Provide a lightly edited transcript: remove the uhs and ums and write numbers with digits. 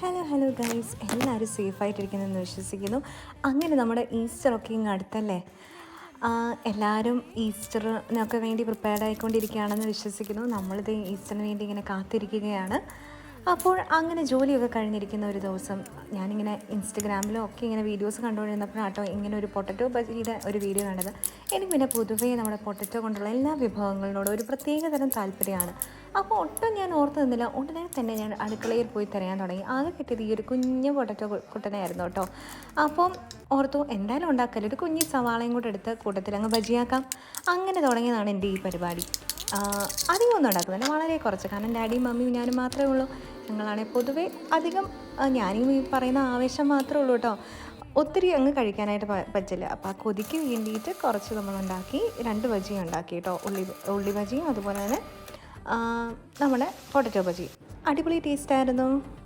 Hello hello guys, എല്ലാവരും സേഫായിട്ടിരിക്കുന്നെന്ന് വിശ്വസിക്കുന്നു. അങ്ങനെ നമ്മുടെ ഈസ്റ്ററൊക്കെ ഇങ്ങ് അടുത്തല്ലേ. എല്ലാവരും ഈസ്റ്ററിനൊക്കെ വേണ്ടി പ്രിപ്പയർഡ് ആയിക്കൊണ്ടിരിക്കുകയാണെന്ന് വിശ്വസിക്കുന്നു. നമ്മളിത് ഈസ്റ്ററിന് വേണ്ടി ഇങ്ങനെ കാത്തിരിക്കുകയാണ്. അപ്പോൾ അങ്ങനെ ജോലിയൊക്കെ കഴിഞ്ഞിരിക്കുന്ന ഒരു ദിവസം ഞാനിങ്ങനെ ഇൻസ്റ്റഗ്രാമിലും ഒക്കെ ഇങ്ങനെ വീഡിയോസ് കണ്ടുകൊണ്ടിരുന്നപ്പോഴാട്ടോ ഇങ്ങനെ ഒരു പൊട്ടറ്റോ ബജിയുടെ ഒരു വീഡിയോ കണ്ടത്. എനിക്ക് പിന്നെ പൊതുവേ നമ്മുടെ പൊട്ടറ്റോ കൊണ്ടുള്ള എല്ലാ വിഭവങ്ങളോടും ഒരു പ്രത്യേക തരം താല്പര്യമാണ്. അപ്പോൾ ഒട്ടും ഞാൻ ഓർത്ത് നിന്നില്ല, ഉടനെ തന്നെ ഞാൻ അടുക്കളയിൽ പോയി തിരയാൻ തുടങ്ങി. ആകെ കിട്ടിയത് ഈ ഒരു കുഞ്ഞ് പൊട്ടറ്റോ കുട്ടനായിരുന്നു കേട്ടോ. അപ്പം ഓർത്തു എന്തായാലും ഉണ്ടാക്കല്ലോ, ഒരു കുഞ്ഞ് സവാളയും കൂടെ എടുത്ത് കൂട്ടത്തിൽ അങ്ങ് ബജിയാക്കാം. അങ്ങനെ തുടങ്ങിയതാണ് എൻ്റെ ഈ പരിപാടി. അധികം ഒന്നും ഉണ്ടാക്കുന്നില്ല, വളരെ കുറച്ച്. കാരണം ഡാഡിയും മമ്മിയും ഞാനും മാത്രമേ ഉള്ളൂ. ഞങ്ങളാണെങ്കിൽ പൊതുവേ അധികം ഞാനും ഈ പറയുന്ന ആവേശം മാത്രമേ ഉള്ളൂ കേട്ടോ. ഒത്തിരി അങ്ങ് കഴിക്കാനായിട്ട് പറ്റില്ല. അപ്പോൾ ആ കൊതിക്ക് വേണ്ടിയിട്ട് കുറച്ച് നമ്മളുണ്ടാക്കി. 2 ബജിയും ഉണ്ടാക്കി കേട്ടോ. ഉള്ളി ബജിയും അതുപോലെ തന്നെ നമ്മുടെ പൊട്ടറ്റോ ബജിയും. അടിപൊളി ടേസ്റ്റായിരുന്നു.